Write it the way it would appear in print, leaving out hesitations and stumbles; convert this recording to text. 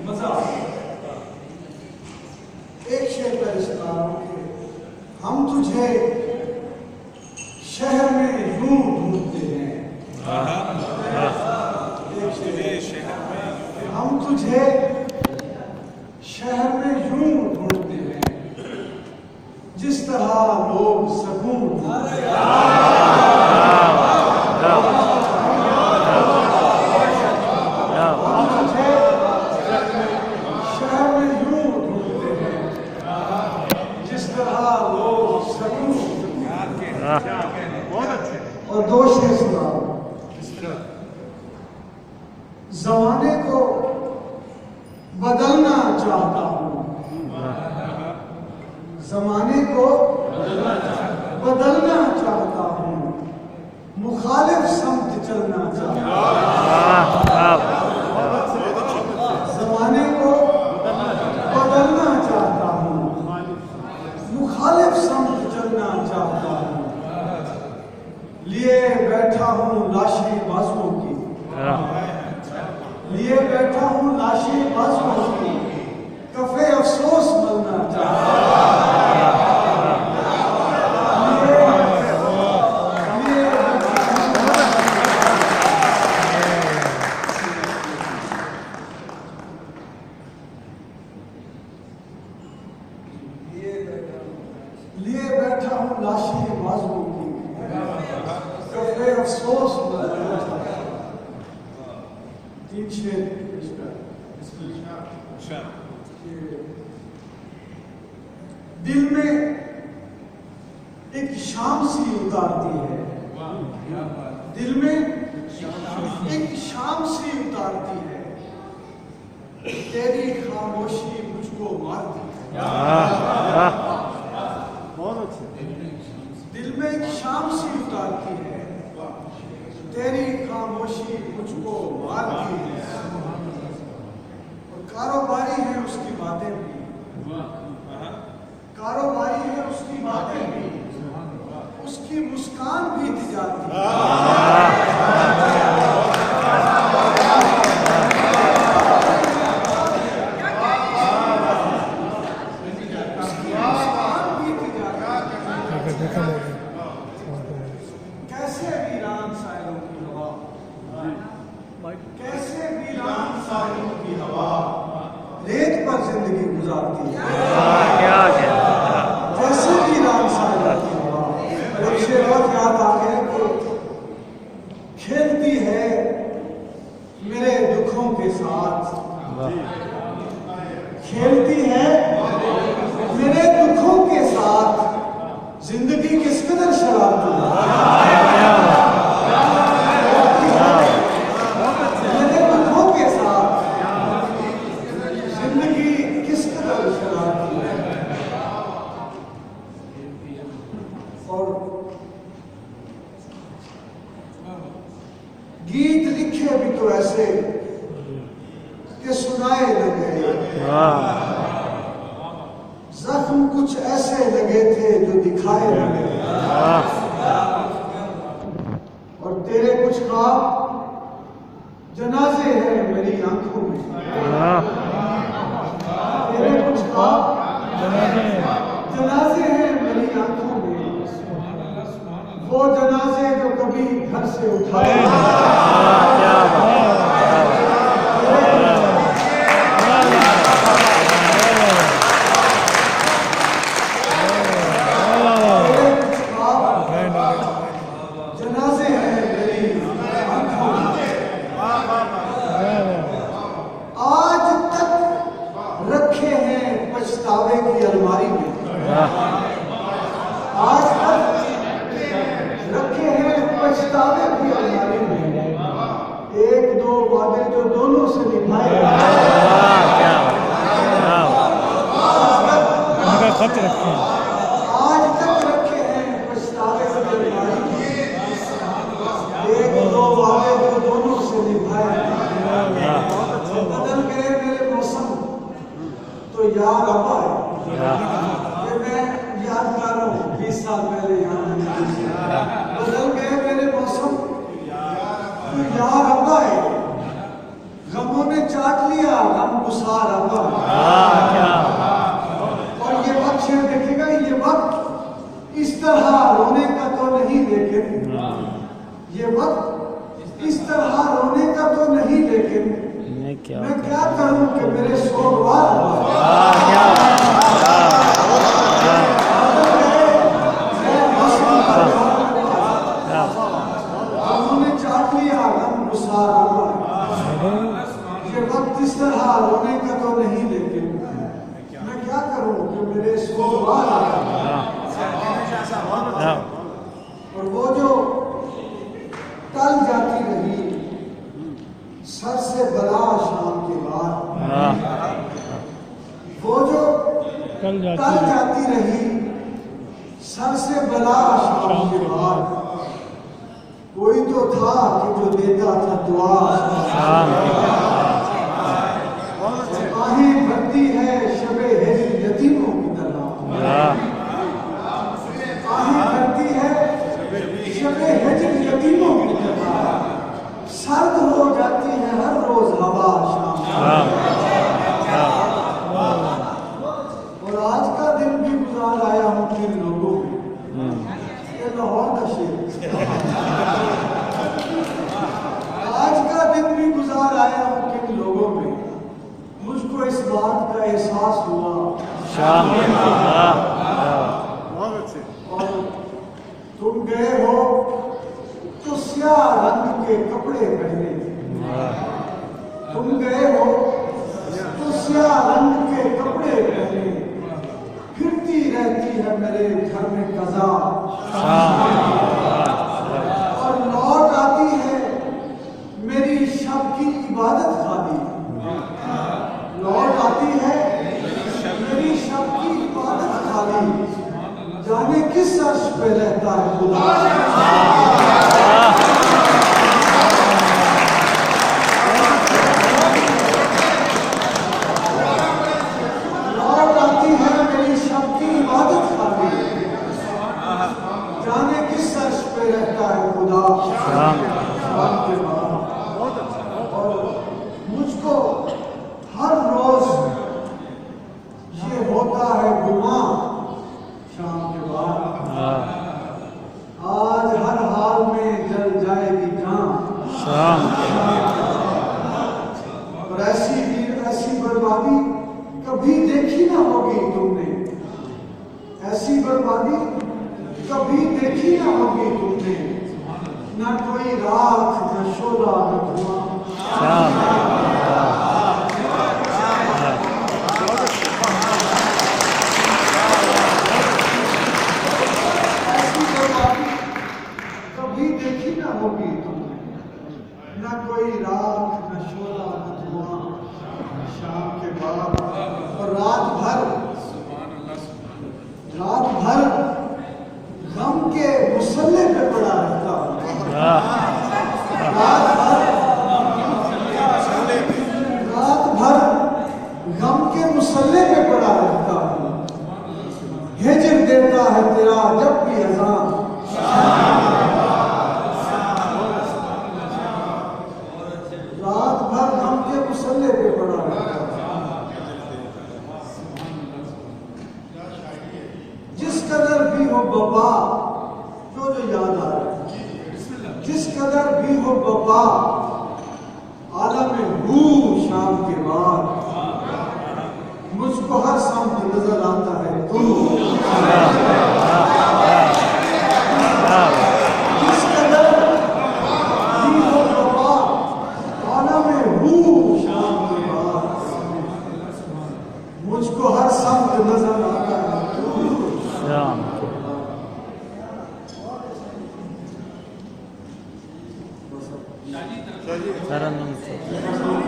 मजा एक शेर पर सुना रहा हूं कि हम तुझे शहर में यूं ढूंढते हैं। हम तुझे शहर में यूं ढूंढते हैं जिस तरह लोग सकून ढूंढते हैं। और दो शेर सुनाओ। जमाने को बदलना चाहता हूँ, जमाने को बदलना चाहता हूँ, मुखालिफ समत चलना चाहता हूँ। जमाने को बदलना चाहता हूँ, मुखालिफ समत चलना चाहता हूँ। लिए बैठा हूँ लाशें बाजुओं की, लिए बैठा हूँ लाशें बाजुओं की, कफे अफसोस मलना चाहता हूँ। लिए बैठा हूँ लाशें बाजुओं की, कफे अफसोस मलना चाहता हूँ। तीन शेर दिल में एक शाम सी उतारती है, दिल में एक शाम सी उतारती है, तेरी खामोशी मुझको मारती है। दिल में एक शाम सी उतारती है, तेरी खामोशी मुझको मारती है। और कारोबारी है उसकी बातें भी, कारोबारी है उसकी बातें भी, उसकी मुस्कान भी तिजारती है। कैसे वीरान साहिलों की हवा, कैसे वीरान साहिलों की हवा रेत पर जिंदगी गुजारती है। कैसे वीरान साहिलों की हवा। एक शेर और याद आ गया कि खेलती है मेरे दुखों के साथ, खेलती है मेरे दुखों के साथ, जिंदगी किस कदर शरारती है। मेरे दुखों के साथ जिंदगी किस कदर शरारती है। और गीत लिखे भी तो ऐसे कि सुनाए न गए, जख्म कुछ ऐसे लगे थे जो दिखाए न गए। और तेरे कुछ ख्वाब जनाजे हैं मेरी आंखों में, तेरे कुछ ख्वाब जनाजे हैं मेरी आंखों में, वो जनाजे जो कभी घर से उठाए। पछतावे की अलमारी में आज तक रखे हैं, पछतावे की अलमारी में। एक दो वादे जो दोनों से निभाए, आज तक रखे हैं पछतावे की अलमारी में। एक दो वादे जो दोनों से निभाए। बदल गए मेरे मौसम तो याद अब आए, मैं याद कर रहा हूँ 20 साल पहले यहाँ बदल गए मेरे मौसम ये वक्त इस तरह रोने का तो नहीं, लेकिन मैं क्या करूं कि मेरे सोगवार उन्होंने चाट लिया गम गुस्सा। ये वक्त इस तरह रोने का तो नहीं, लेकिन मैं क्या करूं कि मेरे सोगवार। और वो जो टल जाती रही सर से बला शाम के बाद, वो जो टल जाती रही सर से बला शाम के बाद, कोई तो था कि जो देता था दुआ। आहें भरती है शबे हिज्र यतीमों की तरह, आहें भरती है शबे हिज्र यतीमों की तरह, सर्द हो जाती है हर रोज हवा शाम। और आज का दिन भी गुजार आया हूँ किन लोगों में, ये लाहौर का शेर। आज का दिन भी गुजार आया हूँ किन लोगों में, मुझको इस बात का एहसास हुआ शाम। और तुम गए हो तो स्याह रंग के कपड़े पहने, तुम गए हो तो स्याह रंग के कपड़े पहने, फिरती रहती है मेरे घर में कज़ा। और लौट आती है मेरी शब की इबादत खाली, लौट आती है मेरी शब की इबादत खाली, जाने किस अर्श पे रहता है खुदा। लौट आती है मेरी शब की इबादत खाली, जाने किस अर्श पे रहता है खुदा। और मुझको हर रोज ये होता है गुमा शाम के बाद, आज हर हाल में जल जाएगी जान। और ऐसी बर्बादी कभी देखी ना होगी तुमने, ऐसी बर्बादी कभी देखी ना होगी तुमने, ना कोई राख न शोला न धुआं। कभी देखी ना होगी तुमने, ना कोई राख न शोला न धुआं शाम के बाद। और रात भर गम के मुसल्ले पे पड़ा रहता हूँ। रात भर गम के मुसल्ले पे पड़ा रहता हूँ, हिज्र देता है तेरा जब भी अज़ान। रात भर गम के मुसल्ले पे पड़ा रहता हूँ। जिस कदर भी हो बपा, जो याद आ रहा है, जिस कदर भी हो बपा, आलम हू शाम के बाद, मुझको हर सामने नजर आता है तू। जिस कदर भी हो बपा, आलम हू शाम के बाद, मुझको हर सामने नजर आता है तू। Karanlık.